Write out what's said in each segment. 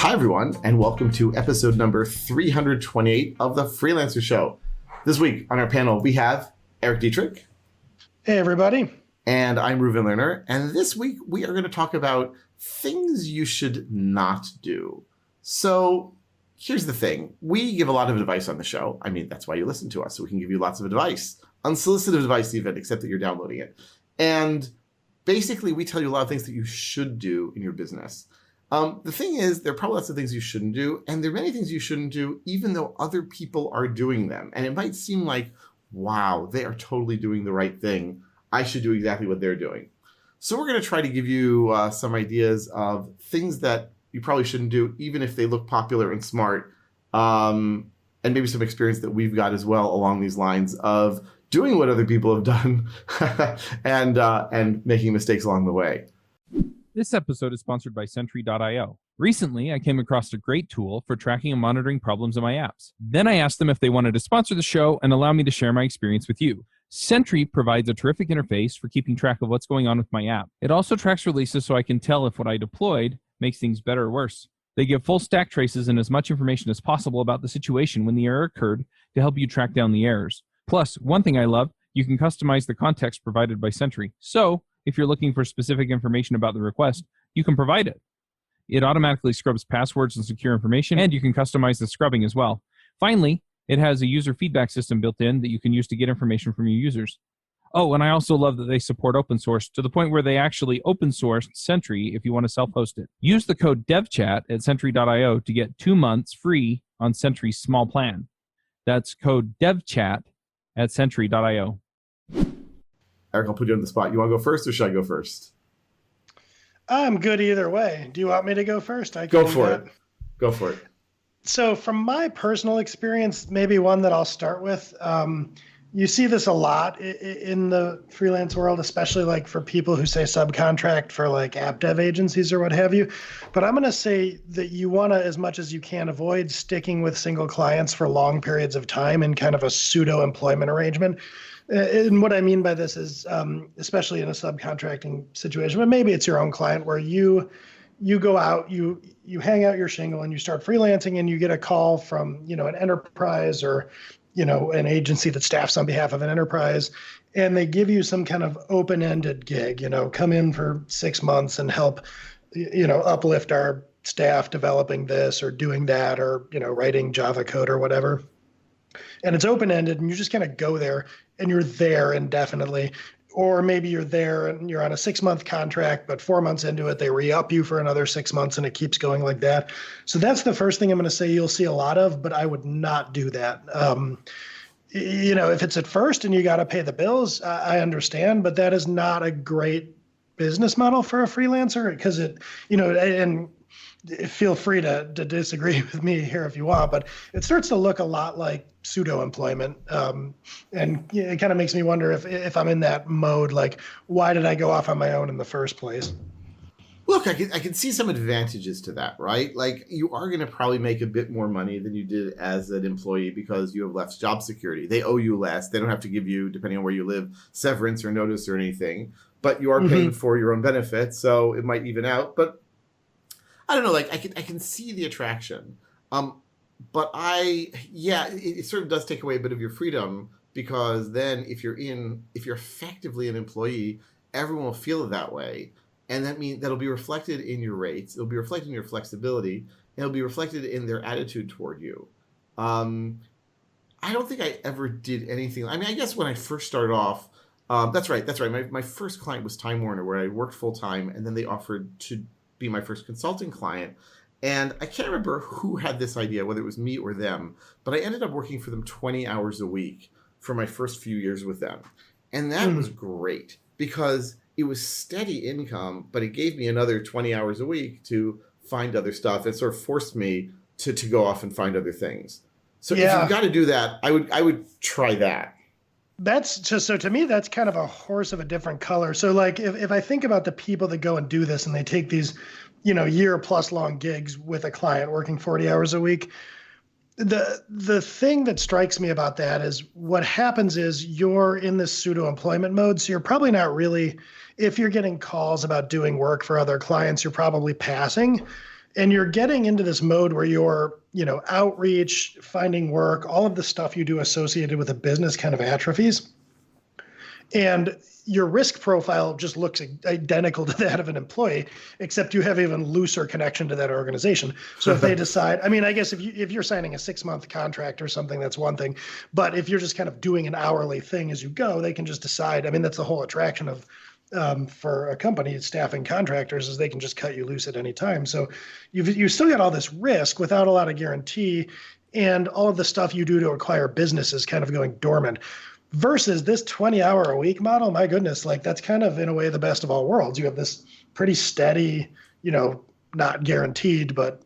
Hi, everyone, and welcome to episode number 328 of the Freelancer Show. This week on our panel, we have Erik Dietrich. Hey, everybody. And I'm Reuven Lerner. And this week, we are going to talk about things you should not do. So here's the thing. We give a lot of advice on the show. I mean, that's why you listen to us, so we can give you lots of advice. Unsolicited advice even, except that you're downloading it. And basically, we tell you a lot of things that you should do in your business. The thing is, there are probably lots of things you shouldn't do, and there are many things you shouldn't do, even though other people are doing them. And it might seem like, wow, they are totally doing the right thing. I should do exactly what they're doing. So we're going to try to give you some ideas of things that you probably shouldn't do, even if they look popular and smart, and maybe some experience that we've got as well along these lines of doing what other people have done and making mistakes along the way. This episode is sponsored by Sentry.io. Recently, I came across a great tool for tracking and monitoring problems in my apps. Then I asked them if they wanted to sponsor the show and allow me to share my experience with you. Sentry provides a terrific interface for keeping track of what's going on with my app. It also tracks releases so I can tell if what I deployed makes things better or worse. They give full stack traces and as much information as possible about the situation when the error occurred to help you track down the errors. Plus, one thing I love, you can customize the context provided by Sentry. So, if you're looking for specific information about the request, you can provide it. It automatically scrubs passwords and secure information, and you can customize the scrubbing as well. Finally, it has a user feedback system built in that you can use to get information from your users. Oh, and I also love that they support open source to the point where they actually open source Sentry if you want to self-host it. Use the code devchat at Sentry.io to get 2 months free on Sentry's small plan. That's code devchat at Sentry.io. Erik, I'll put you on the spot. You want to go first or should I go first? I'm good either way. Do you want me to go first? Go for it. Go for it. So from my personal experience, maybe one that I'll start with, you see this a lot in the freelance world, especially like for people who say subcontract for like app dev agencies or what have you. But I'm going to say that you want to, as much as you can, avoid sticking with single clients for long periods of time in kind of a pseudo employment arrangement. And what I mean by this is, especially in a subcontracting situation, but maybe it's your own client where you go out, you hang out your shingle and you start freelancing and you get a call from, an enterprise or, an agency that staffs on behalf of an enterprise, and they give you some kind of open-ended gig, come in for 6 months and help, uplift our staff developing this or doing that or, writing Java code or whatever. And it's open-ended and you just kind of go there and you're there indefinitely. Or maybe you're there and you're on a 6-month contract, but 4 months into it, they re-up you for another 6 months and it keeps going like that. So that's the first thing I'm going to say you'll see a lot of, but I would not do that. If it's at first and you got to pay the bills, I understand, but that is not a great business model for a freelancer because and feel free to disagree with me here if you want, but it starts to look a lot like pseudo employment. And it kind of makes me wonder if I'm in that mode, like, why did I go off on my own in the first place? Look, I can see some advantages to that, right? Like you are going to probably make a bit more money than you did as an employee because you have less job security. They owe you less. They don't have to give you, depending on where you live, severance or notice or anything, but you are paying for your own benefits. So it might even out, but I don't know, like I can see the attraction. But it sort of does take away a bit of your freedom because then if you're effectively an employee, everyone will feel it that way. And that'll be reflected in your rates. It'll be reflected in your flexibility. And it'll be reflected in their attitude toward you. I don't think I ever did anything. I mean, I guess when I first started off, that's right. My first client was Time Warner where I worked full time and then they offered to be my first consulting client. And I can't remember who had this idea, whether it was me or them, but I ended up working for them 20 hours a week for my first few years with them. And that was great because it was steady income, but it gave me another 20 hours a week to find other stuff. It sort of forced me to go off and find other things. So if you've got to do that, I would try that. That's just, so to me, that's kind of a horse of a different color. So like if I think about the people that go and do this and they take these, year plus long gigs with a client working 40 hours a week, the thing that strikes me about that is what happens is you're in this pseudo employment mode. So you're probably not really, if you're getting calls about doing work for other clients, you're probably passing. and you're getting into this mode where you're, outreach, finding work, all of the stuff you do associated with a business kind of atrophies. And your risk profile just looks identical to that of an employee, except you have even looser connection to that organization. So if they decide, I guess if you're signing a 6-month contract or something, that's one thing. But if you're just kind of doing an hourly thing as you go, they can just decide. That's the whole attraction of for a company staffing contractors, is they can just cut you loose at any time. So you've still got all this risk without a lot of guarantee, and all of the stuff you do to acquire business is kind of going dormant. Versus this 20-hour-a-week model, my goodness, like that's kind of in a way the best of all worlds. You have this pretty steady, not guaranteed, but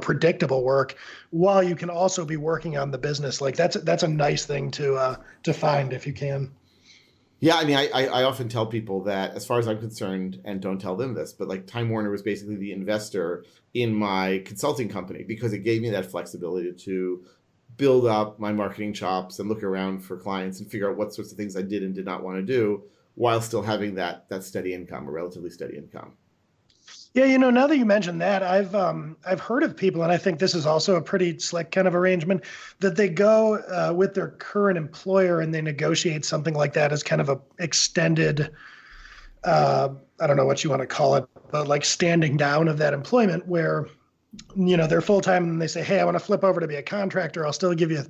predictable work, while you can also be working on the business. Like that's a nice thing to find if you can. Yeah, I often tell people that, as far as I'm concerned, and don't tell them this, but like Time Warner was basically the investor in my consulting company, because it gave me that flexibility to build up my marketing chops and look around for clients and figure out what sorts of things I did and did not want to do, while still having that steady income, a relatively steady income. Yeah, now that you mentioned that, I've heard of people, and I think this is also a pretty slick kind of arrangement, that they go with their current employer and they negotiate something like that as kind of a extended, I don't know what you want to call it, but like standing down of that employment, where they're full-time and they say, hey, I want to flip over to be a contractor. I'll still give you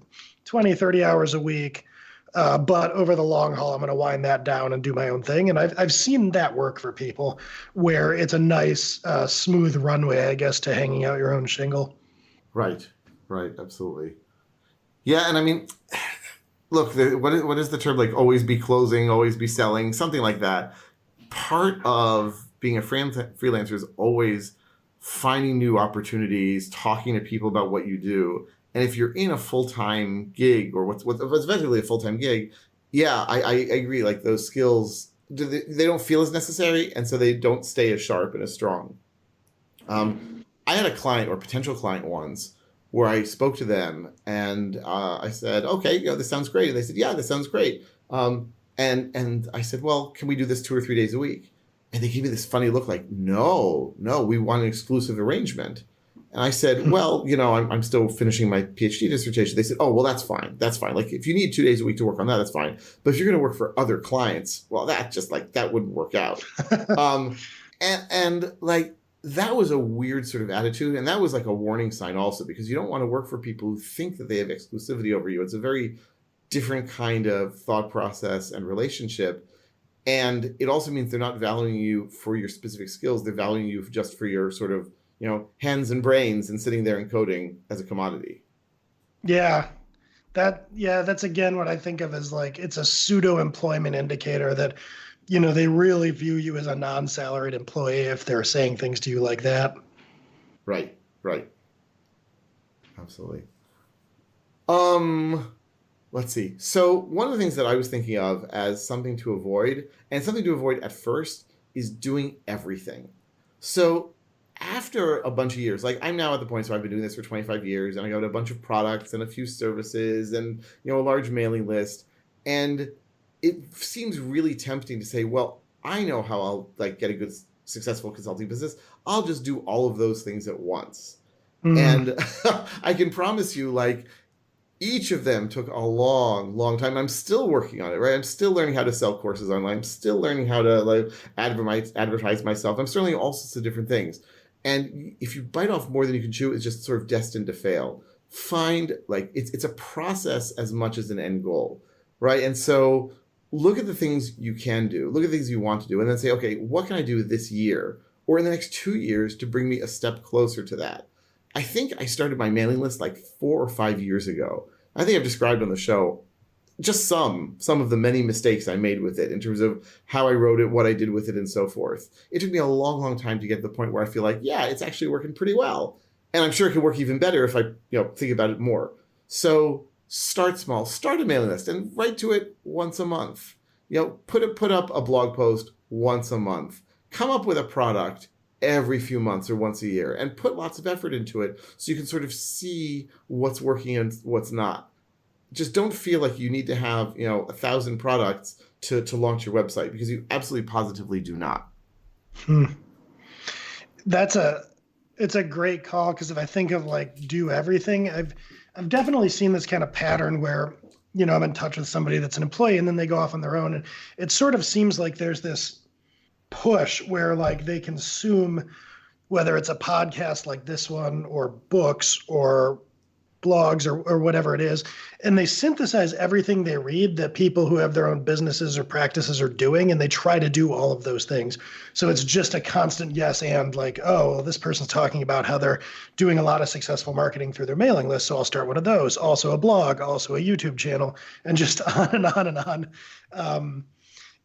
20, 30 hours a week. But over the long haul, I'm going to wind that down and do my own thing. And I've seen that work for people, where it's a nice, smooth runway, I guess, to hanging out your own shingle. Right. Absolutely. Yeah. And look, what is the term, like always be closing, always be selling, something like that. Part of being a freelancer is always finding new opportunities, talking to people about what you do. And if you're in a full-time gig, or what's eventually a full-time gig, yeah, I agree. Like those skills, they don't feel as necessary, and so they don't stay as sharp and as strong. I had a client, or potential client, once where I spoke to them and I said, okay, this sounds great. And they said, yeah, this sounds great. And I said, well, can we do this 2 or 3 days a week? And they gave me this funny look like, no, we want an exclusive arrangement. And I said, well, I'm still finishing my PhD dissertation. They said, oh, well, that's fine. Like if you need 2 days a week to work on that, that's fine. But if you're going to work for other clients, well, that wouldn't work out. And like, that was a weird sort of attitude. And that was like a warning sign also, because you don't want to work for people who think that they have exclusivity over you. It's a very different kind of thought process and relationship. And it also means they're not valuing you for your specific skills. They're valuing you just for your sort of, hands and brains and sitting there and coding as a commodity. Yeah. That's again what I think of as like, it's a pseudo employment indicator that, they really view you as a non-salaried employee if they're saying things to you like that. Right. Absolutely. Let's see. So one of the things that I was thinking of as something to avoid, and something to avoid at first, is doing everything. So after a bunch of years, like I'm now at the point, so I've been doing this for 25 years, and I got a bunch of products and a few services and, a large mailing list. And it seems really tempting to say, well, I know how I'll like get a good, successful consulting business. I'll just do all of those things at once. And I can promise you, like, each of them took a long, long time. I'm still working on it, right? I'm still learning how to sell courses online. I'm still learning how to like advertise myself. I'm still learning all sorts of different things. And if you bite off more than you can chew, it's just sort of destined to fail. Find, like, it's a process as much as an end goal, right? And so look at the things you can do. Look at the things you want to do. And then say, okay, what can I do this year or in the next 2 years to bring me a step closer to that? I think I started my mailing list like 4 or 5 years ago. I think I've described on the show just some of the many mistakes I made with it in terms of how I wrote it, what I did with it, and so forth. It took me a long, long time to get to the point where I feel like, yeah, it's actually working pretty well. And I'm sure it could work even better if I, think about it more. So start small, start a mailing list and write to it once a month. Put up a blog post once a month. Come up with a product every few months or once a year and put lots of effort into it so you can sort of see what's working and what's not. Just don't feel like you need to have, 1,000 products to launch your website, because you absolutely positively do not. It's a great call, because if I think of like do everything, I've definitely seen this kind of pattern where, I'm in touch with somebody that's an employee and then they go off on their own, and it sort of seems like there's this push where like they consume, whether it's a podcast like this one or books or blogs or whatever it is, and they synthesize everything they read that people who have their own businesses or practices are doing, and they try to do all of those things. So it's just a constant yes and, like, oh, well, this person's talking about how they're doing a lot of successful marketing through their mailing list, so I'll start one of those. Also a blog, also a YouTube channel, and just on and on and on.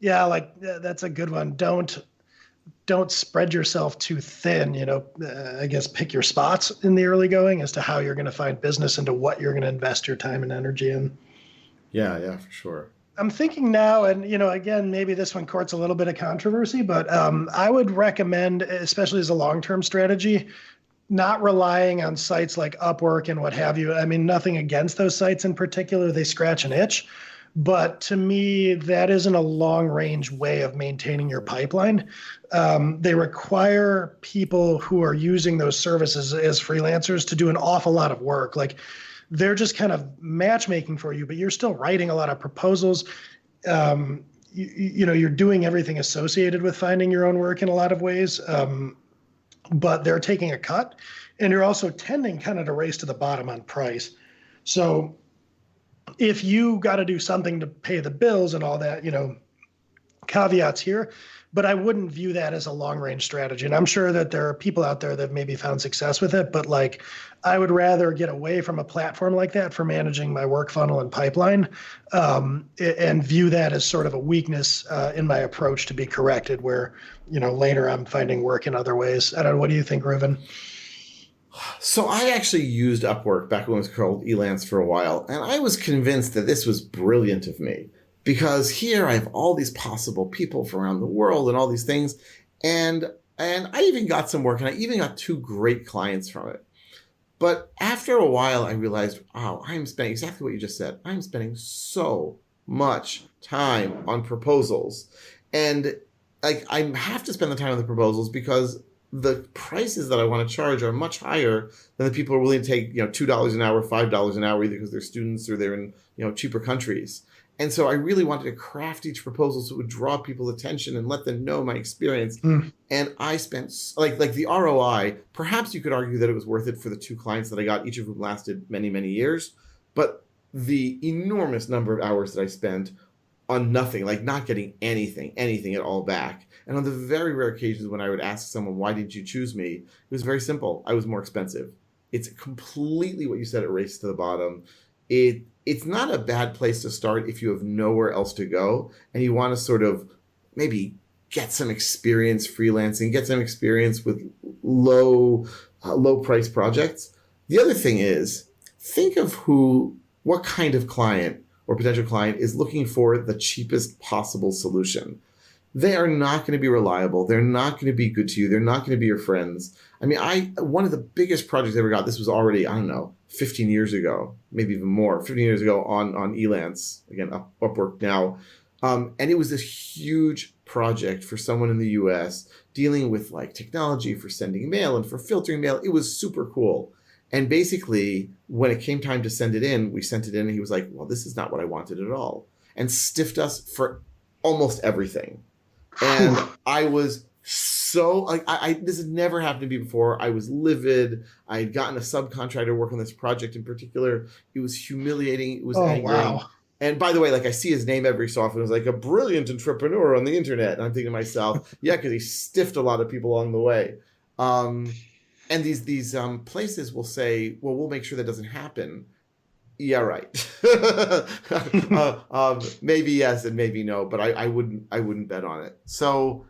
Yeah, like that's a good one. Don't spread yourself too thin. I guess pick your spots in the early going as to how you're going to find business and to what you're going to invest your time and energy in. Yeah, for sure. I'm thinking now, and again, maybe this one courts a little bit of controversy, but I would recommend, especially as a long-term strategy, not relying on sites like Upwork and what have you. I mean, nothing against those sites in particular. They scratch an itch. But to me, that isn't a long-range way of maintaining your pipeline. They require people who are using those services as freelancers to do an awful lot of work. Like, they're just kind of matchmaking for you, but you're still writing a lot of proposals. You're doing everything associated with finding your own work in a lot of ways, but they're taking a cut, and you're also tending kind of to race to the bottom on price. So if you got to do something to pay the bills and all that, caveats here, but I wouldn't view that as a long-range strategy. And I'm sure that there are people out there that maybe found success with it, but like, I would rather get away from a platform like that for managing my work funnel and pipeline, and view that as sort of a weakness in my approach to be corrected, where, later I'm finding work in other ways. I don't know. What do you think, Reuven? So I actually used Upwork back when it was called Elance for a while, and I was convinced that this was brilliant of me, because here I have all these possible people from around the world and all these things, and I even got some work, and I even got 2 great clients from it. But after a while, I realized, wow, I'm spending exactly what you just said. I'm spending so much time on proposals, and like, I have to spend the time on the proposals because the prices that I want to charge are much higher than the people are willing to take, $2 an hour, $5 an hour, either because they're students or they're in, cheaper countries. And so I really wanted to craft each proposal so it would draw people's attention and let them know my experience. And I spent like the ROI, perhaps you could argue that it was worth it for the 2 clients that I got, each of whom lasted many, many years. But the enormous number of hours that I spent on nothing, like not getting anything at all back. And on the very rare occasions when I would ask someone, why did you choose me? It was very simple. I was more expensive. It's completely what you said, it raced to the bottom. It's not a bad place to start if you have nowhere else to go and you want to sort of maybe get some experience freelancing, get some experience with low price projects. The other thing is, think of what kind of client or potential client is looking for the cheapest possible solution. They are not going to be reliable. They're not going to be good to you. They're not going to be your friends. I mean, one of the biggest projects I ever got, this was already, 15 years ago, maybe even more, 15 years ago on Elance, again, Upwork now. And it was this huge project for someone in the US dealing with like technology for sending mail and for filtering mail. It was super cool. And basically, when it came time to send it in, we sent it in and he was like, well, this is not what I wanted at all. And stiffed us for almost everything. And I was so like, this had never happened to me before. I was livid. I had gotten a subcontractor to work on this project in particular. It was humiliating. It was angering. Wow. And by the way, like I see his name every so often. It was like a brilliant entrepreneur on the internet. And I'm thinking to myself, yeah, because he stiffed a lot of people along the way. And these places will say, well, we'll make sure that doesn't happen. Yeah, right. Maybe yes and maybe no, but I wouldn't bet on it. So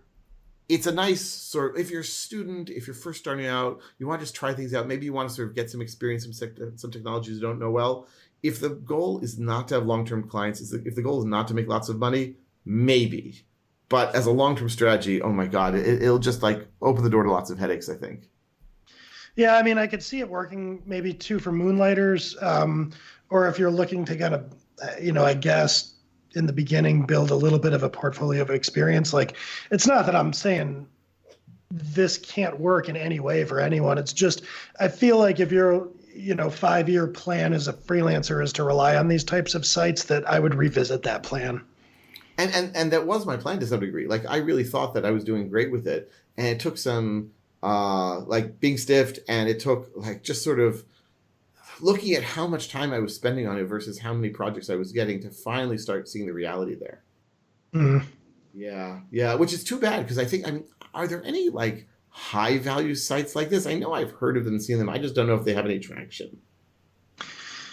it's a nice sort of, if you're a student, if you're first starting out, you want to just try things out. Maybe you want to sort of get some experience, some technologies you don't know well. If the goal is not to have long-term clients, if the goal is not to make lots of money, maybe. But as a long-term strategy, oh my God, it'll just like open the door to lots of headaches, I think. Yeah, I mean, I could see it working maybe too for moonlighters, or if you're looking to kind of, I guess in the beginning, build a little bit of a portfolio of experience. Like, it's not that I'm saying this can't work in any way for anyone. It's just, I feel like if your 5-year plan as a freelancer is to rely on these types of sites, that I would revisit that plan. And that was my plan to some degree. Like I really thought that I was doing great with it, and it took some like being stiffed, and it took like just sort of looking at how much time I was spending on it versus how many projects I was getting to finally start seeing the reality there. Mm. Yeah, which is too bad because I mean, are there any like high value sites like this? I know I've heard of them, seen them. I just don't know if they have any traction.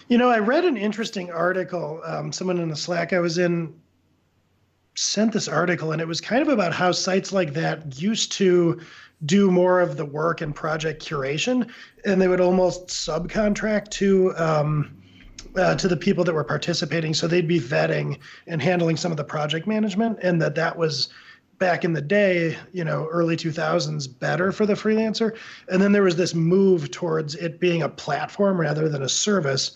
I read an interesting article. Someone in the Slack I was in sent this article, and it was kind of about how sites like that used to do more of the work and project curation, and they would almost subcontract to the people that were participating. So they'd be vetting and handling some of the project management, and that was back in the day, early 2000s, better for the freelancer. And then there was this move towards it being a platform rather than a service.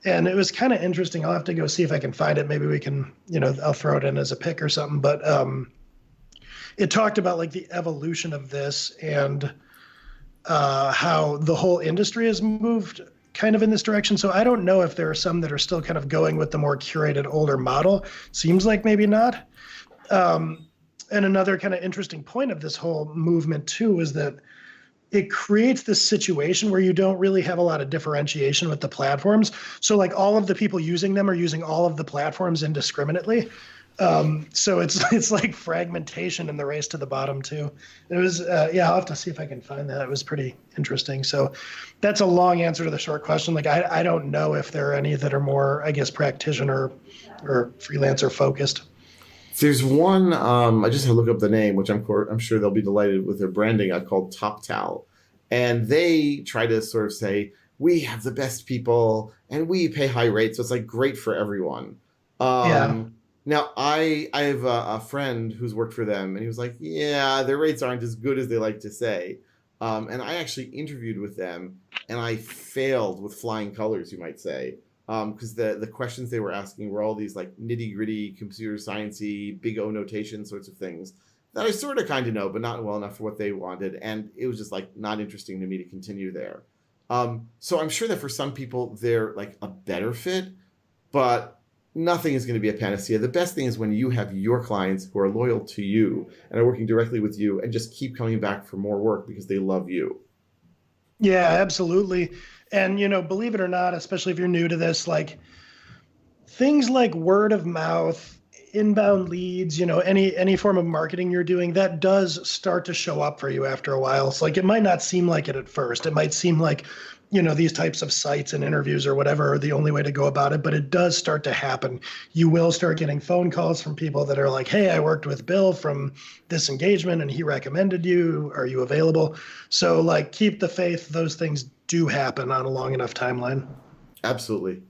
And it was kind of interesting. I'll have to go see if I can find it. Maybe we can, I'll throw it in as a pick or something. But it talked about like the evolution of this and how the whole industry has moved kind of in this direction. So I don't know if there are some that are still kind of going with the more curated older model. Seems like maybe not. And another kind of interesting point of this whole movement too is that it creates this situation where you don't really have a lot of differentiation with the platforms. So like all of the people using them are using all of the platforms indiscriminately. So it's like fragmentation in the race to the bottom too. It was, I'll have to see if I can find that. It was pretty interesting. So that's a long answer to the short question. Like, I don't know if there are any that are more, I guess, practitioner or freelancer focused. There's one, I just had to look up the name, which I'm sure they'll be delighted with their branding, called TopTow. And they try to sort of say, we have the best people and we pay high rates. So it's like great for everyone. Now, I have a friend who's worked for them, and he was like, yeah, their rates aren't as good as they like to say. And I actually interviewed with them, and I failed with flying colors, you might say. Because the questions they were asking were all these like nitty gritty computer sciencey big O notation sorts of things that I sort of kind of know, but not well enough for what they wanted. And it was just like not interesting to me to continue there. So I'm sure that for some people they're like a better fit, but nothing is going to be a panacea. The best thing is when you have your clients who are loyal to you and are working directly with you and just keep coming back for more work because they love you. Yeah, absolutely. And, believe it or not, especially if you're new to this, like things like word of mouth, inbound leads, any form of marketing you're doing, that does start to show up for you after a while. So like, it might not seem like it at first. It might seem like, these types of sites and interviews or whatever are the only way to go about it, but it does start to happen. You will start getting phone calls from people that are like, hey, I worked with Bill from this engagement and he recommended you. Are you available? So like, keep the faith. Those things do happen on a long enough timeline. Absolutely.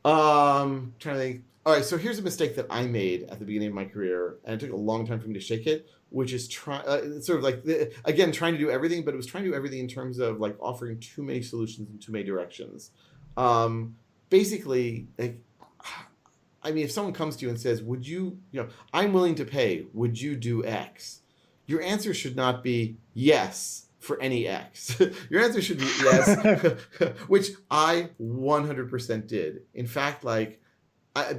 Trying to think. All right, so here's a mistake that I made at the beginning of my career, and it took a long time for me to shake it, which is sort of like, trying to do everything, but it was trying to do everything in terms of like offering too many solutions in too many directions. Basically, like, I mean, if someone comes to you and says, would you, I'm willing to pay, would you do X? Your answer should not be yes for any X. Your answer should be yes, which I 100% did. In fact, like,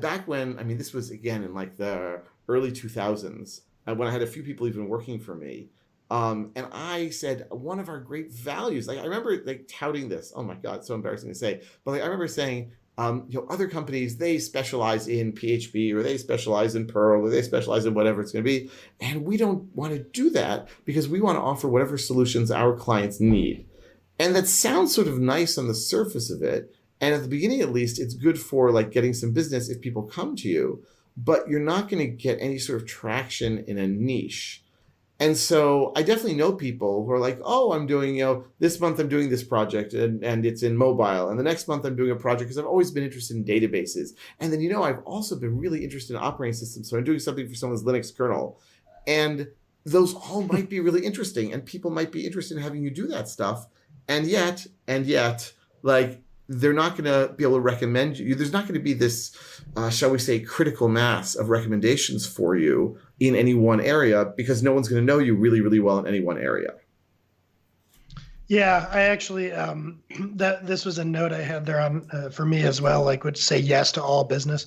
back when, I mean, this was again in like the early 2000s, when I had a few people even working for me. And I said, one of our great values, like I remember like touting this, oh my God, so embarrassing to say, but like I remember saying, other companies, they specialize in PHP or they specialize in Perl or they specialize in whatever it's going to be. And we don't want to do that because we want to offer whatever solutions our clients need. And that sounds sort of nice on the surface of it. And at the beginning, at least, it's good for like getting some business if people come to you, but you're not going to get any sort of traction in a niche. And so I definitely know people who are like, oh, I'm doing, this month I'm doing this project and it's in mobile. And the next month I'm doing a project because I've always been interested in databases. And then, I've also been really interested in operating systems. So I'm doing something for someone's Linux kernel. And those all might be really interesting and people might be interested in having you do that stuff. And yet, like, they're not going to be able to recommend you. There's not going to be this, shall we say, critical mass of recommendations for you in any one area, because no one's going to know you really, really well in any one area. Yeah, I actually, this was a note I had there on for me as well, like would say yes to all business.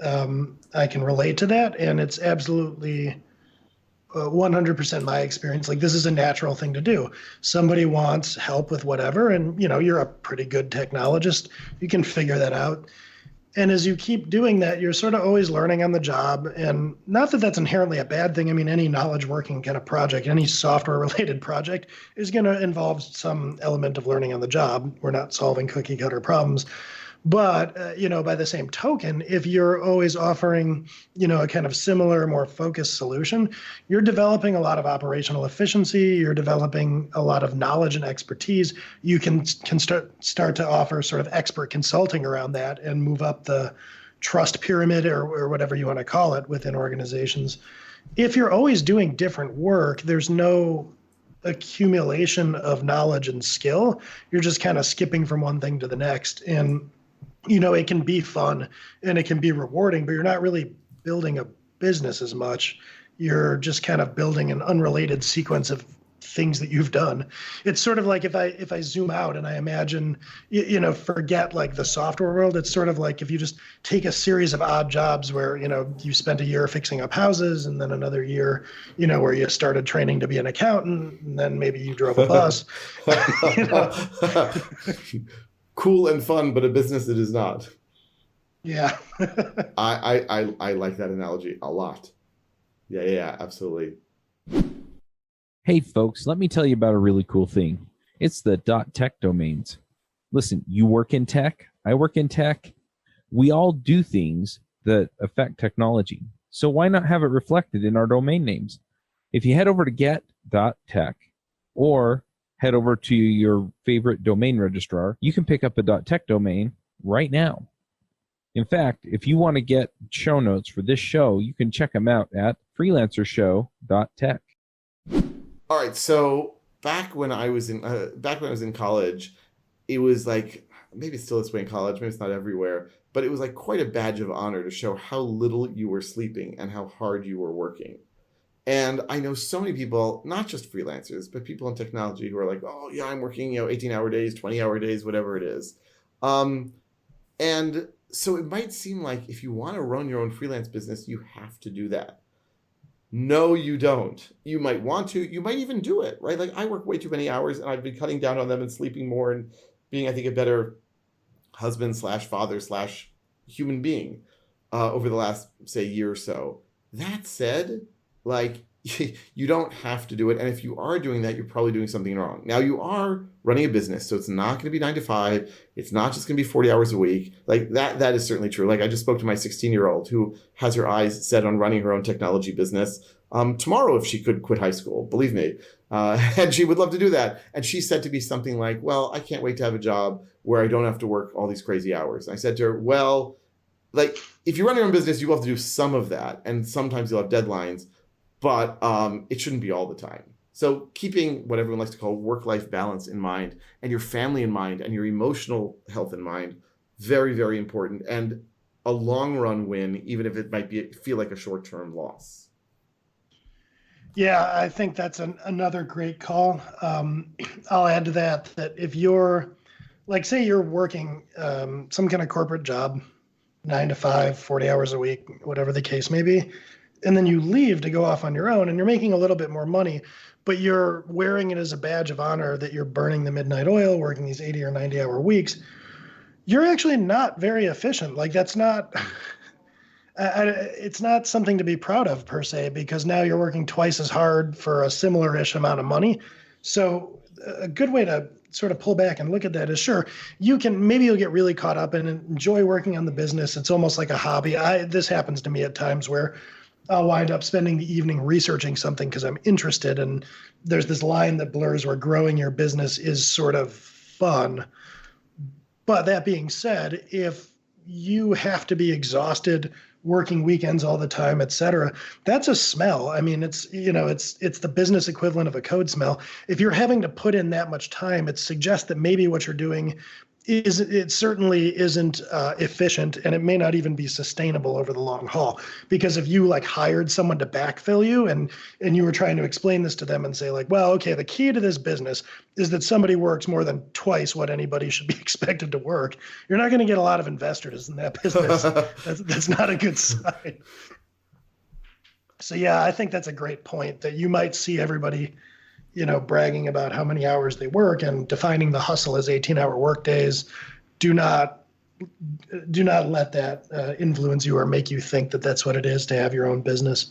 I can relate to that, and it's absolutely 100% my experience. Like, this is a natural thing to do. Somebody wants help with whatever, and you're a pretty good technologist. You can figure that out. And as you keep doing that, you're sort of always learning on the job. And not that that's inherently a bad thing. I mean, any knowledge working kind of project, any software related project is going to involve some element of learning on the job. We're not solving cookie cutter problems. But, by the same token, if you're always offering, a kind of similar, more focused solution, you're developing a lot of operational efficiency. You're developing a lot of knowledge and expertise. You can start to offer sort of expert consulting around that and move up the trust pyramid or whatever you want to call it within organizations. If you're always doing different work, there's no accumulation of knowledge and skill. You're just kind of skipping from one thing to the next. And it can be fun and it can be rewarding, but you're not really building a business as much. You're just kind of building an unrelated sequence of things that you've done. It's sort of like if I zoom out and I imagine, forget like the software world. It's sort of like if you just take a series of odd jobs where, you spent a year fixing up houses and then another year, where you started training to be an accountant and then maybe you drove a bus. Cool and fun, but a business it is not. Yeah. I like that analogy a lot. Yeah, absolutely. Hey folks, let me tell you about a really cool thing. It's the .tech domains. Listen, you work in tech, I work in tech. We all do things that affect technology. So why not have it reflected in our domain names? If you head over to get.tech or head over to your favorite domain registrar, you can pick up a .tech domain right now. In fact, if you want to get show notes for this show, you can check them out at freelancershow.tech. All right, so back when I was in college, it was like, maybe it's still this way in college, maybe it's not everywhere, but it was like quite a badge of honor to show how little you were sleeping and how hard you were working. And I know so many people, not just freelancers, but people in technology who are like, oh yeah, I'm working, 18-hour days, 20-hour days, whatever it is. And so it might seem like if you want to run your own freelance business, you have to do that. No, you don't. You might want to, you might even do it, right? Like I work way too many hours and I've been cutting down on them and sleeping more and being, I think, a better husband / father / human being over the last, say, year or so. That said, like, you don't have to do it. And if you are doing that, you're probably doing something wrong. Now, you are running a business, so it's not going to be 9 to 5. It's not just going to be 40 hours a week. Like that is certainly true. Like I just spoke to my 16-year-old who has her eyes set on running her own technology business tomorrow if she could quit high school, believe me. And she would love to do that. And she said to me something like, well, I can't wait to have a job where I don't have to work all these crazy hours. And I said to her, well, like if you run your own business, you will have to do some of that. And sometimes you'll have deadlines. But it shouldn't be all the time. So keeping what everyone likes to call work-life balance in mind and your family in mind and your emotional health in mind, very, very important. And a long-run win, even if it might feel like a short-term loss. Yeah, I think that's another great call. I'll add to that if you're, like, say you're working some kind of corporate job, 9 to 5, 40 hours a week, whatever the case may be, and then you leave to go off on your own and you're making a little bit more money, but you're wearing it as a badge of honor that you're burning the midnight oil, working these 80 or 90 hour weeks, you're actually not very efficient. Like that's not, it's not something to be proud of per se, because now you're working twice as hard for a similar-ish amount of money. So a good way to sort of pull back and look at that is, sure, maybe you'll get really caught up and enjoy working on the business. It's almost like a hobby. This happens to me at times where I'll wind up spending the evening researching something because I'm interested. And there's this line that blurs where growing your business is sort of fun. But that being said, if you have to be exhausted, working weekends all the time, et cetera, that's a smell. I mean, it's the business equivalent of a code smell. If you're having to put in that much time, it suggests that maybe what you're doing it certainly isn't efficient, and it may not even be sustainable over the long haul. Because if you like hired someone to backfill you, and you were trying to explain this to them and say like, well, okay, the key to this business is that somebody works more than twice what anybody should be expected to work, you're not going to get a lot of investors in that business. That's not a good sign. So yeah, I think that's a great point, that you might see everybody, bragging about how many hours they work and defining the hustle as 18-hour work days. Do not let that influence you or make you think that that's what it is to have your own business.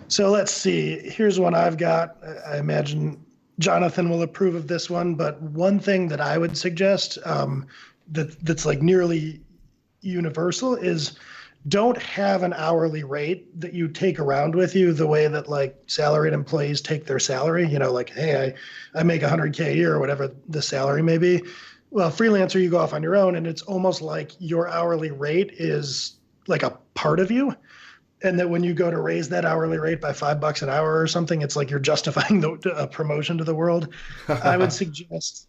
So let's see. Here's one I've got. I imagine Jonathan will approve of this one, but one thing that I would suggest that's like nearly universal is don't have an hourly rate that you take around with you the way that like salaried employees take their salary, like, hey, I make $100K a year or whatever the salary may be. Well, freelancer, you go off on your own, and it's almost like your hourly rate is like a part of you. And that when you go to raise that hourly rate by $5 an hour or something, it's like you're justifying a promotion to the world. I would suggest,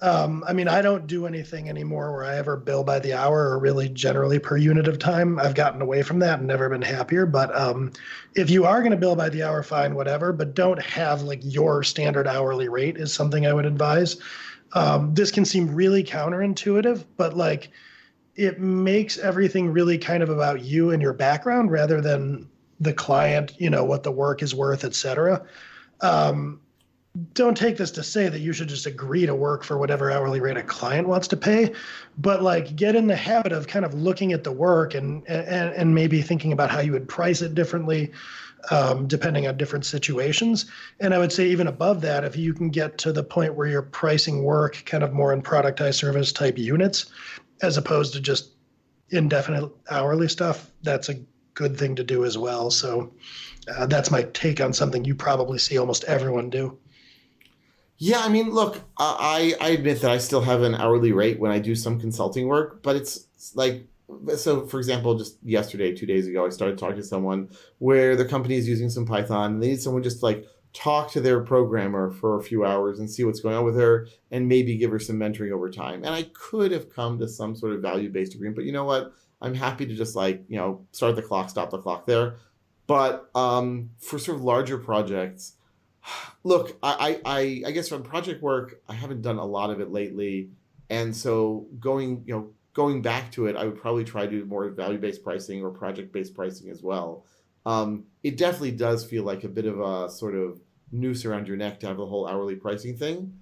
I don't do anything anymore where I ever bill by the hour or really generally per unit of time. I've gotten away from that and never been happier. But if you are going to bill by the hour, fine, whatever. But don't have like your standard hourly rate is something I would advise. This can seem really counterintuitive, but like it makes everything really kind of about you and your background rather than the client, what the work is worth, et cetera. Don't take this to say that you should just agree to work for whatever hourly rate a client wants to pay, but like get in the habit of kind of looking at the work and maybe thinking about how you would price it differently, depending on different situations. And I would say even above that, if you can get to the point where you're pricing work kind of more in productized service type units, as opposed to just indefinite hourly stuff, that's a good thing to do as well. So that's my take on something you probably see almost everyone do. Yeah, look, I admit that I still have an hourly rate when I do some consulting work, but it's like, so for example, just yesterday, 2 days ago, I started talking to someone where the company is using some Python, and they need someone just to like talk to their programmer for a few hours and see what's going on with her and maybe give her some mentoring over time. And I could have come to some sort of value-based agreement, but you know what? I'm happy to just like, start the clock, stop the clock there. But for sort of larger projects, look, I guess from project work, I haven't done a lot of it lately. And so going back to it, I would probably try to do more value-based pricing or project-based pricing as well. It definitely does feel like a bit of a sort of noose around your neck to have the whole hourly pricing thing.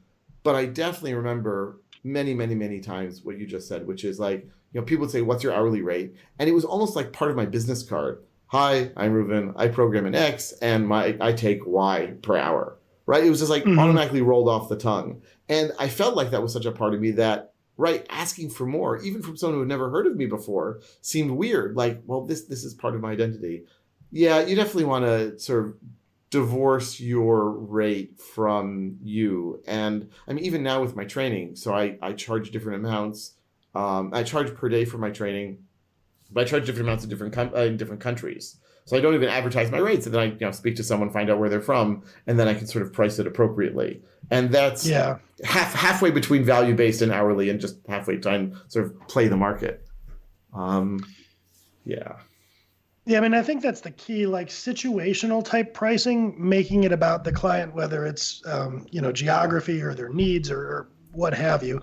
But I definitely remember many, many, many times what you just said, which is like, people would say, what's your hourly rate? And it was almost like part of my business card. Hi, I'm Reuven. I program in X and I take Y per hour, right? It was just like automatically rolled off the tongue. And I felt like that was such a part of me that, right, asking for more, even from someone who had never heard of me before, seemed weird. Like, well, this is part of my identity. Yeah, you definitely want to sort of divorce your rate from you. And even now with my training, so I charge different amounts. I charge per day for my training, but I charge different amounts in different countries. So I don't even advertise my rates, and then I speak to someone, find out where they're from, and then I can sort of price it appropriately. And that's halfway between value-based and hourly, and just halfway trying to sort of play the market. Yeah, I think that's the key, like situational type pricing, making it about the client, whether it's geography or their needs or what have you.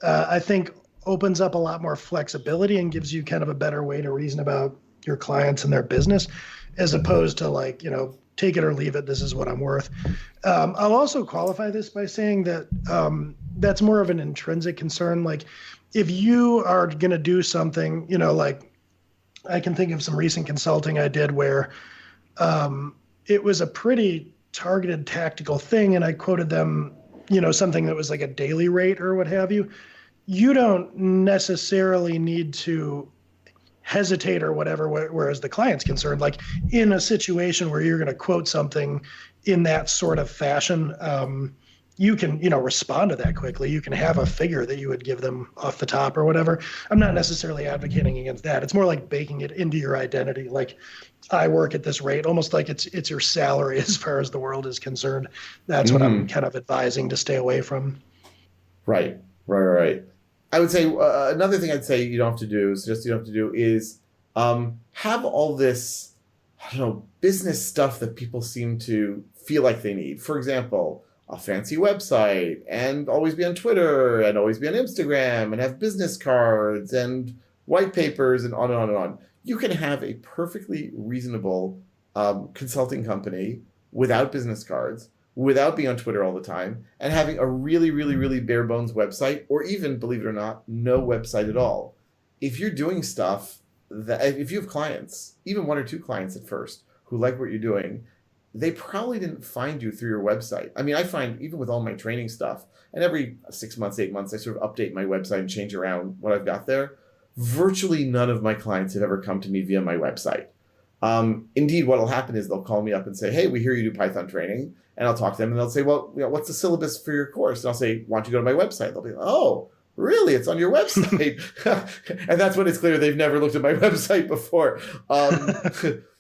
I think opens up a lot more flexibility and gives you kind of a better way to reason about your clients and their business, as opposed to like, take it or leave it. This is what I'm worth. I'll also qualify this by saying that that's more of an intrinsic concern. Like if you are going to do something, like I can think of some recent consulting I did where it was a pretty targeted tactical thing. And I quoted them, something that was like a daily rate or what have you. You don't necessarily need to hesitate or whatever, whereas the client's concerned. Like in a situation where you're going to quote something in that sort of fashion, you can, respond to that quickly. You can have a figure that you would give them off the top or whatever. I'm not necessarily advocating against that. It's more like baking it into your identity. Like I work at this rate, almost like it's your salary as far as the world is concerned. That's what I'm kind of advising to stay away from. Right. I would say another thing I'd say you don't have to do, suggest you don't have to do, is have all this, I don't know, business stuff that people seem to feel like they need. For example, a fancy website, and always be on Twitter, and always be on Instagram, and have business cards and white papers, and on and on and on. You can have a perfectly reasonable consulting company without business cards, without being on Twitter all the time, and having a really, really, really bare bones website, or even, believe it or not, no website at all. If you're doing stuff that, if you have clients, even 1 or 2 clients at first, who like what you're doing, they probably didn't find you through your website. I mean, I find even with all my training stuff, and every 6 months, 8 months, I sort of update my website and change around what I've got there. Virtually none of my clients have ever come to me via my website. Indeed, what will happen is they'll call me up and say, hey, we hear you do Python training. And I'll talk to them and they'll say, well, what's the syllabus for your course? And I'll say, why don't you go to my website? They'll be like, oh, really? It's on your website. And that's when it's clear they've never looked at my website before.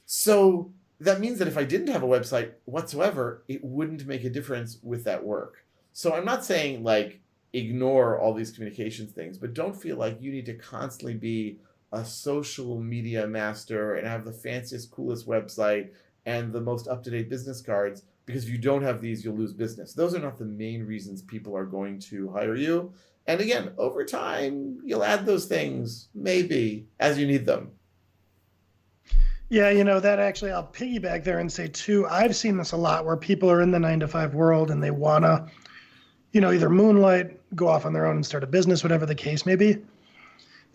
So that means that if I didn't have a website whatsoever, it wouldn't make a difference with that work. So I'm not saying like ignore all these communications things, but don't feel like you need to constantly be a social media master and have the fanciest, coolest website and the most up-to-date business cards, because if you don't have these, you'll lose business. Those are not the main reasons people are going to hire you. And again, over time, you'll add those things, maybe, as you need them. Yeah, that actually, I'll piggyback there and say too, I've seen this a lot where people are in the 9-to-5 world and they want to, either moonlight, go off on their own and start a business, whatever the case may be.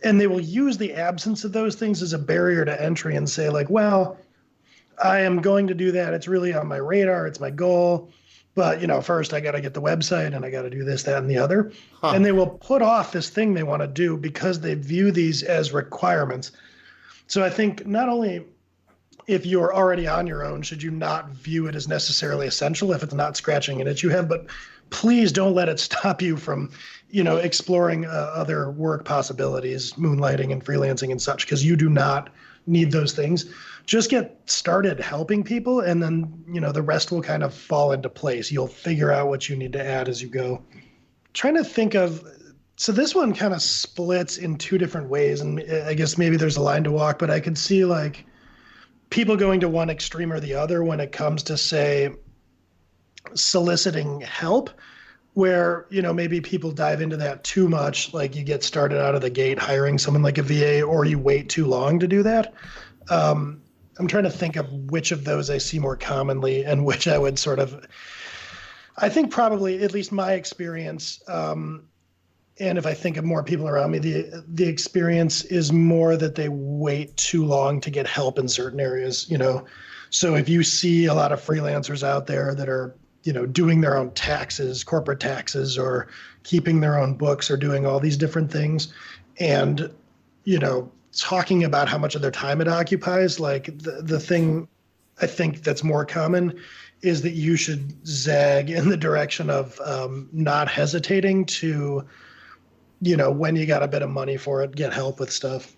And they will use the absence of those things as a barrier to entry and say like, well, I am going to do that. It's really on my radar. It's my goal. But, first I got to get the website and I got to do this, that, and the other. Huh. And they will put off this thing they want to do because they view these as requirements. So I think not only if you're already on your own, should you not view it as necessarily essential if it's not scratching an itch you have, but please don't let it stop you from, exploring other work possibilities, moonlighting and freelancing and such, because you do not need those things. Just get started helping people, and then, the rest will kind of fall into place. You'll figure out what you need to add as you go. Trying to think of, so this one kind of splits in 2 different ways, and I guess maybe there's a line to walk, but I could see like people going to one extreme or the other when it comes to, say, soliciting help, where, maybe people dive into that too much, like you get started out of the gate hiring someone like a VA, or you wait too long to do that. I'm trying to think of which of those I see more commonly and which I would I think probably, at least my experience, and if I think of more people around me, the experience is more that they wait too long to get help in certain areas, So if you see a lot of freelancers out there that are, doing their own taxes, corporate taxes, or keeping their own books, or doing all these different things, and, talking about how much of their time it occupies, like the thing I think that's more common is that you should zag in the direction of not hesitating to, when you got a bit of money for it, get help with stuff.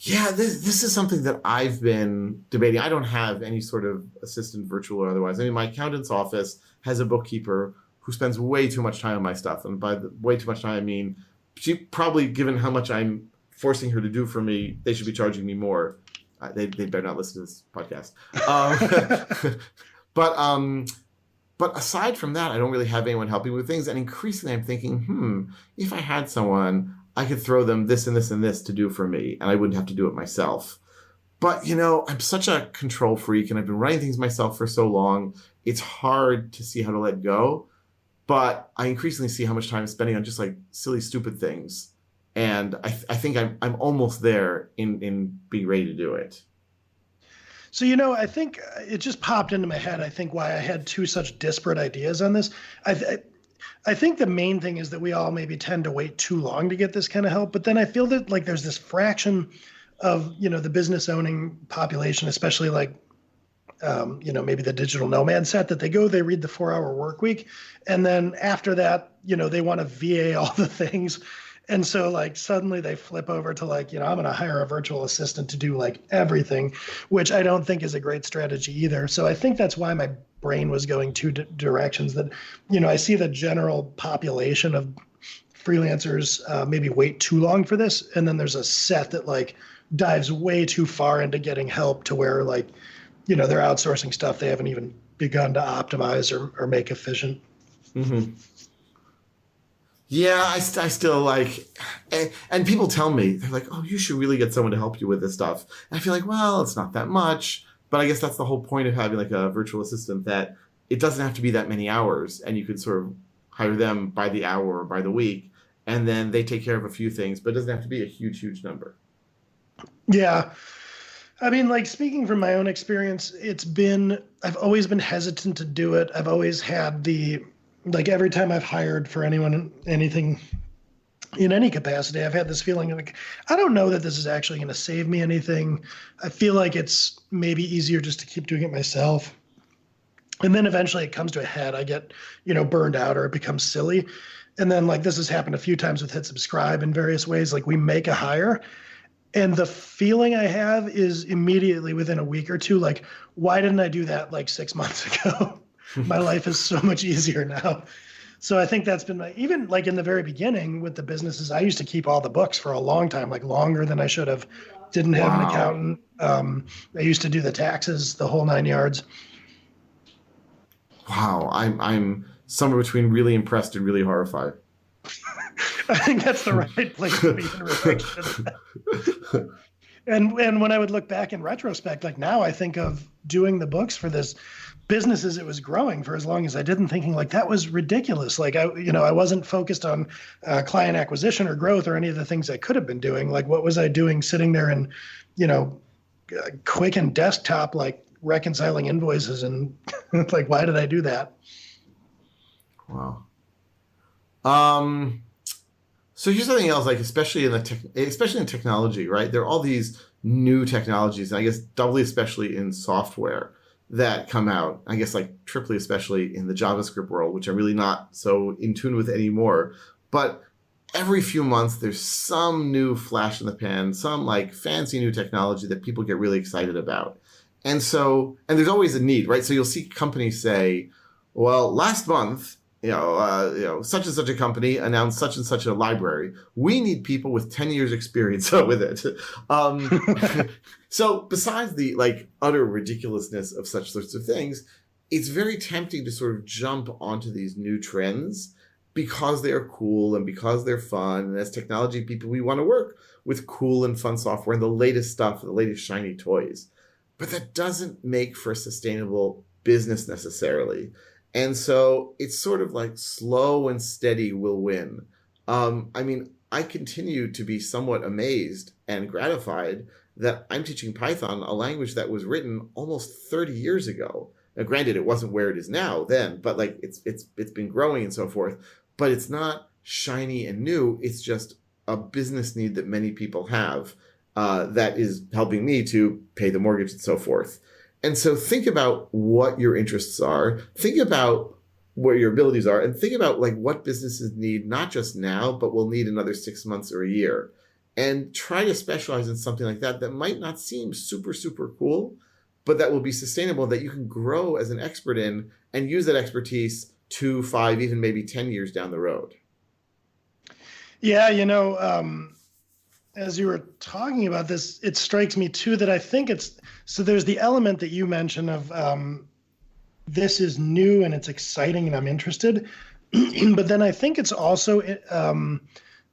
Yeah, this is something that I've been debating. I don't have any sort of assistant, virtual or otherwise. I mean, my accountant's office has a bookkeeper who spends way too much time on my stuff. And by way too much time, I mean, she probably, given how much I'm forcing her to do for me, they should be charging me more. They better not listen to this podcast. But aside from that, I don't really have anyone helping with things. And increasingly, I'm thinking, if I had someone, I could throw them this and this and this to do for me, and I wouldn't have to do it myself. But, I'm such a control freak, and I've been running things myself for so long, it's hard to see how to let go. But I increasingly see how much time I'm spending on just like silly, stupid things. And I think I'm almost there in being ready to do it. So, I think it just popped into my head, I think, why I had 2 such disparate ideas on this. I think the main thing is that we all maybe tend to wait too long to get this kind of help. But then I feel that like there's this fraction of, the business owning population, especially like, maybe the digital nomad set, that they read the 4-hour work week. And then after that, they want to VA all the things. And so like suddenly they flip over to like, I'm going to hire a virtual assistant to do like everything, which I don't think is a great strategy either. So I think that's why my brain was going 2 directions, that, I see the general population of freelancers maybe wait too long for this, and then there's a set that like dives way too far into getting help to where like, you know, they're outsourcing stuff they haven't even begun to optimize or make efficient. Mm-hmm. Yeah, I still like, and people tell me, they're like, oh, you should really get someone to help you with this stuff. And I feel like, well, it's not that much, but I guess that's the whole point of having like a virtual assistant, that it doesn't have to be that many hours, and you could sort of hire them by the hour or by the week, and then they take care of a few things, but it doesn't have to be a huge, huge number. Yeah. I mean, like speaking from my own experience, I've always been hesitant to do it. I've always had like every time I've hired for anyone, anything in any capacity, I've had this feeling like, I don't know that this is actually going to save me anything. I feel like it's maybe easier just to keep doing it myself. And then eventually it comes to a head. I get, you know, burned out, or it becomes silly. And then like this has happened a few times with Hit Subscribe in various ways. Like we make a hire, and the feeling I have is immediately within a week or two, like, why didn't I do that like 6 months ago? My life is so much easier now. So I think that's been even like in the very beginning with the businesses, I used to keep all the books for a long time, like longer than I should have. Didn't have an accountant. I used to do the taxes, the whole 9 yards. Wow, I'm somewhere between really impressed and really horrified. I think that's the right place to be in relation to that. And when I would look back in retrospect, like now I think of doing the books for this business as it was growing for as long as I did, and thinking like that was ridiculous. Like I wasn't focused on client acquisition or growth or any of the things I could have been doing. Like what was I doing sitting there and, Quicken desktop, like reconciling invoices, and like, why did I do that? Wow. So here's something else, like especially in technology, right? There are all these new technologies, and I guess doubly especially in software that come out. I guess like triply especially in the JavaScript world, which I'm really not so in tune with anymore. But every few months there's some new flash in the pan, some like fancy new technology that people get really excited about. And there's always a need, right? So you'll see companies say, well, last month, such and such a company announced such and such a library. We need people with 10 years experience with it. So besides the like utter ridiculousness of such sorts of things, it's very tempting to sort of jump onto these new trends because they are cool and because they're fun. And as technology people, we want to work with cool and fun software and the latest stuff, the latest shiny toys. But that doesn't make for a sustainable business necessarily. And so it's sort of like slow and steady will win. I continue to be somewhat amazed and gratified that I'm teaching Python, a language that was written almost 30 years ago. Now, granted, it wasn't where it is now then, but like it's been growing and so forth. But it's not shiny and new. It's just a business need that many people have that is helping me to pay the mortgage and so forth. And so think about what your interests are, think about where your abilities are, and think about like what businesses need, not just now, but will need another 6 months or a year. And try to specialize in something like that might not seem super, super cool, but that will be sustainable, that you can grow as an expert in and use that expertise 2, 5, even maybe 10 years down the road. Yeah, as you were talking about this, it strikes me too that I think so there's the element that you mentioned of this is new and it's exciting and I'm interested. But then I think it's also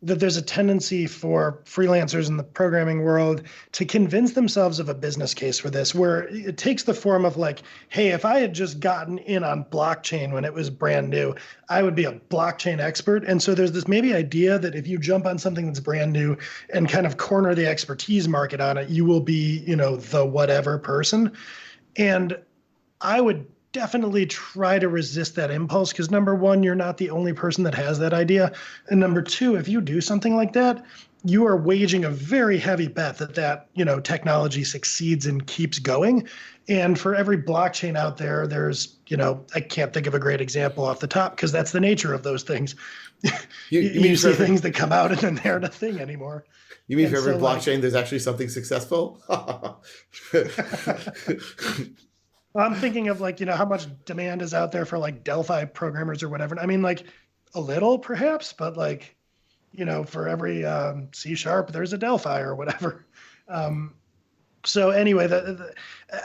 that there's a tendency for freelancers in the programming world to convince themselves of a business case for this, where it takes the form of like, hey, if I had just gotten in on blockchain when it was brand new, I would be a blockchain expert. And so there's this maybe idea that if you jump on something that's brand new and kind of corner the expertise market on it, you will be, the whatever person. And I would definitely try to resist that impulse, because number one, you're not the only person that has that idea. And number two, if you do something like that, you are waging a very heavy bet that technology succeeds and keeps going. And for every blockchain out there, there's, I can't think of a great example off the top because that's the nature of those things. You see things that come out and then they're not a thing anymore. You mean for every blockchain, there's actually something successful? I'm thinking of how much demand is out there for like Delphi programmers or whatever. I mean, like a little perhaps, but like for every C#, there's a Delphi or whatever. So anyway,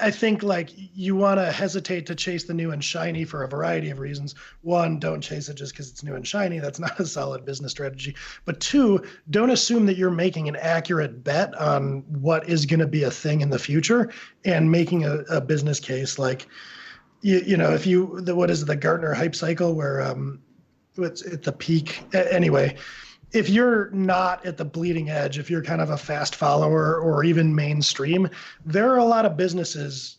I think like you want to hesitate to chase the new and shiny for a variety of reasons. One, don't chase it just because it's new and shiny. That's not a solid business strategy. But two, don't assume that you're making an accurate bet on what is going to be a thing in the future and making a business case. Like, if what is it, the Gartner hype cycle where it's at the peak anyway. If you're not at the bleeding edge, if you're kind of a fast follower or even mainstream, there are a lot of businesses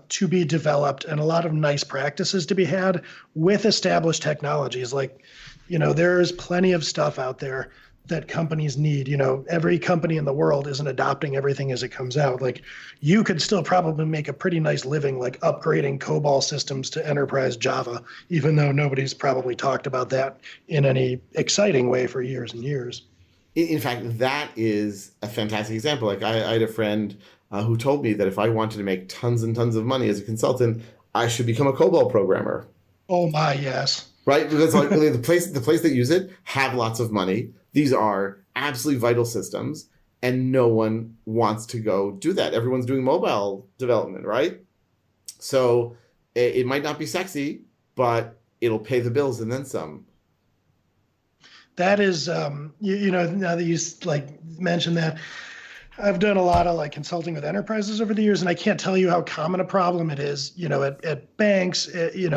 to be developed and a lot of nice practices to be had with established technologies. Like, there's plenty of stuff out there that companies need. Every company in the world isn't adopting everything as it comes out. Like, you could still probably make a pretty nice living, like upgrading COBOL systems to enterprise Java, even though nobody's probably talked about that in any exciting way for years and years. In fact, that is a fantastic example. Like I had a friend who told me that if I wanted to make tons and tons of money as a consultant, I should become a COBOL programmer. Oh my, yes. Right? Because like really the place that use it have lots of money. These are absolutely vital systems, and no one wants to go do that. Everyone's doing mobile development, right? So it might not be sexy, but it'll pay the bills and then some. That is, now that you mentioned that, I've done a lot of consulting with enterprises over the years, and I can't tell you how common a problem it is, at banks,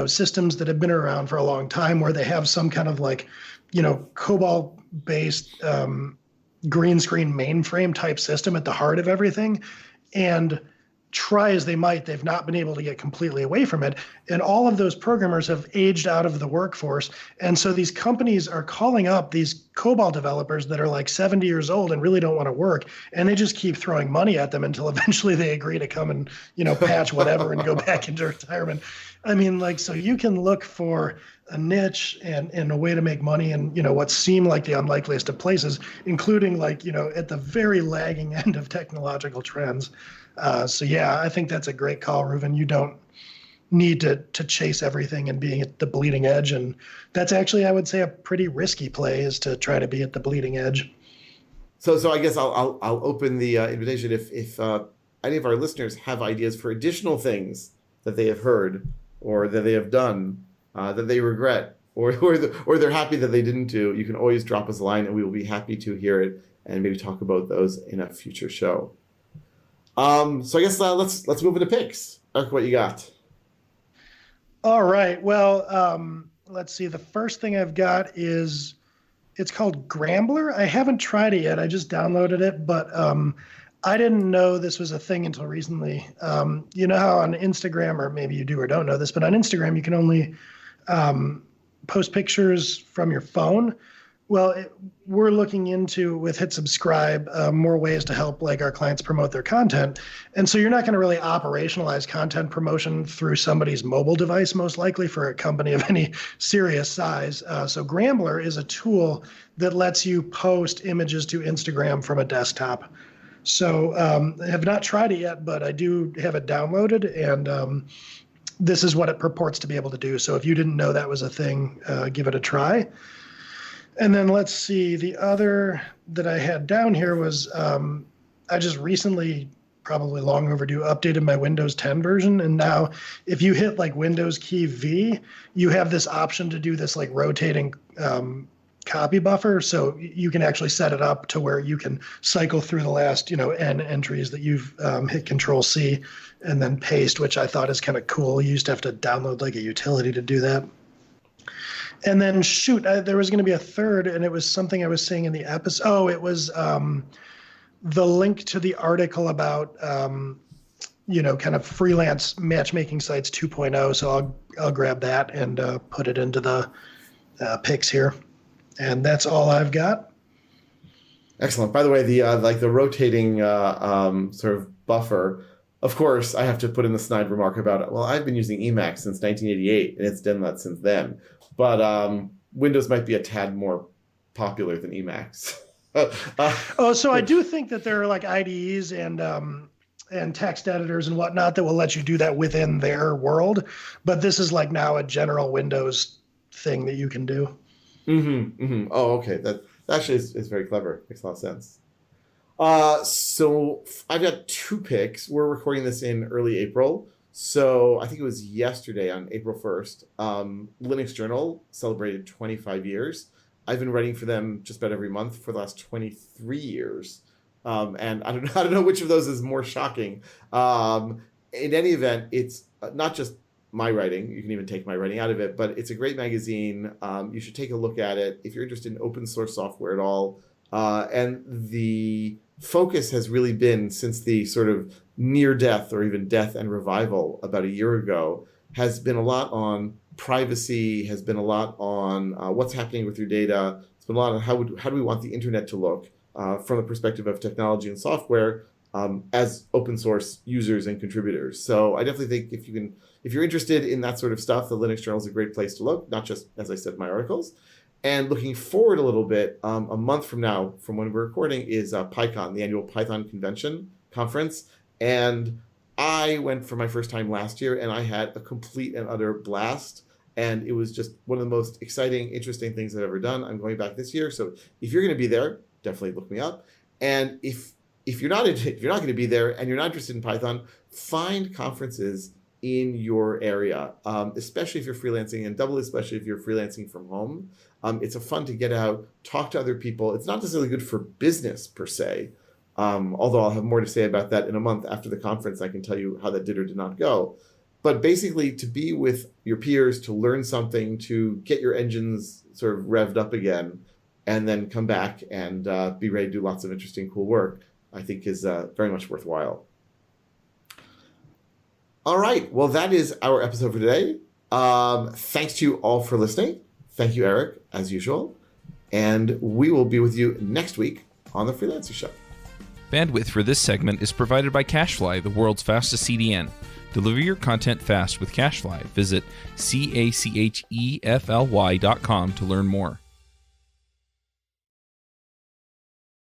systems that have been around for a long time where they have some kind of COBOL-based green screen mainframe type system at the heart of everything. And try as they might, they've not been able to get completely away from it. And all of those programmers have aged out of the workforce. And so these companies are calling up these COBOL developers that are 70 years old and really don't want to work. And they just keep throwing money at them until eventually they agree to come and, patch whatever and go back into retirement. I mean, so you can look for a niche and a way to make money in, what seem like the unlikeliest of places, including at the very lagging end of technological trends. So yeah, I think that's a great call, Reuven. You don't need to chase everything and being at the bleeding edge. And that's actually, I would say, a pretty risky play is to try to be at the bleeding edge. So I guess I'll open the invitation if any of our listeners have ideas for additional things that they have heard or that they have done that they regret or they're happy that they didn't do. You can always drop us a line and we will be happy to hear it and maybe talk about those in a future show. So I guess let's move into picks. Eric, what you got? All right. Well, let's see. The first thing I've got is it's called Grambler. I haven't tried it yet. I just downloaded it, but I didn't know this was a thing until recently. You know how on Instagram, or maybe you do or don't know this, but on Instagram you can only post pictures from your phone. Well, we're looking into, with Hit Subscribe, more ways to help our clients promote their content. And so you're not going to really operationalize content promotion through somebody's mobile device, most likely for a company of any serious size. So Grambler is a tool that lets you post images to Instagram from a desktop. So I have not tried it yet, but I do have it downloaded, and this is what it purports to be able to do. So if you didn't know that was a thing, give it a try. And then let's see, the other that I had down here was I just recently, probably long overdue, updated my Windows 10 version. And now if you hit Windows key V, you have this option to do this rotating copy buffer. So you can actually set it up to where you can cycle through the last, N entries that you've hit Control C and then paste, which I thought is kind of cool. You used to have to download a utility to do that. And then there was going to be a third, and it was something I was saying in the episode. Oh, it was the link to the article about, kind of freelance matchmaking sites 2.0. So I'll grab that and put it into the picks here. And that's all I've got. Excellent. By the way, the rotating sort of buffer, of course, I have to put in the snide remark about it. Well, I've been using Emacs since 1988, and it's done that since then. But Windows might be a tad more popular than Emacs. So I do think that there are IDEs and text editors and whatnot that will let you do that within their world. But this is now a general Windows thing that you can do. Mm-hmm, mm-hmm. Oh, okay. Actually, it's very clever. Makes a lot of sense. So I've got 2 picks. We're recording this in early April. So I think it was yesterday on April 1st. Linux Journal celebrated 25 years. I've been writing for them just about every month for the last 23 years. And I don't know which of those is more shocking. In any event, it's not just my writing. You can even take my writing out of it, but it's a great magazine. You should take a look at it if you're interested in open source software at all. And the focus has really been, since the sort of near death or even death and revival about a year ago, has been a lot on privacy, has been a lot on what's happening with your data. It's been a lot on how do we want the internet to look from the perspective of technology and software as open source users and contributors. So I definitely think if you're interested in that sort of stuff, the Linux Journal is a great place to look, not just, as I said, my articles. And looking forward a little bit, a month from now, from when we're recording, is PyCon, the annual Python conference. And I went for my first time last year, and I had a complete and utter blast. And it was just one of the most exciting, interesting things I've ever done. I'm going back this year, so if you're going to be there, definitely look me up. And if you're not going to be there and you're not interested in Python, find conferences in your area, especially if you're freelancing, and doubly especially if you're freelancing from home. It's a fun to get out, talk to other people. It's not necessarily good for business per se, although I'll have more to say about that in a month after the conference. I can tell you how that did or did not go. But basically, to be with your peers, to learn something, to get your engines sort of revved up again, and then come back and be ready to do lots of interesting, cool work, I think is very much worthwhile. All right. Well, that is our episode for today. Thanks to you all for listening. Thank you, Erik, as usual. And we will be with you next week on The Freelancer Show. Bandwidth for this segment is provided by CacheFly, the world's fastest CDN. Deliver your content fast with CacheFly. Visit CacheFly.com to learn more.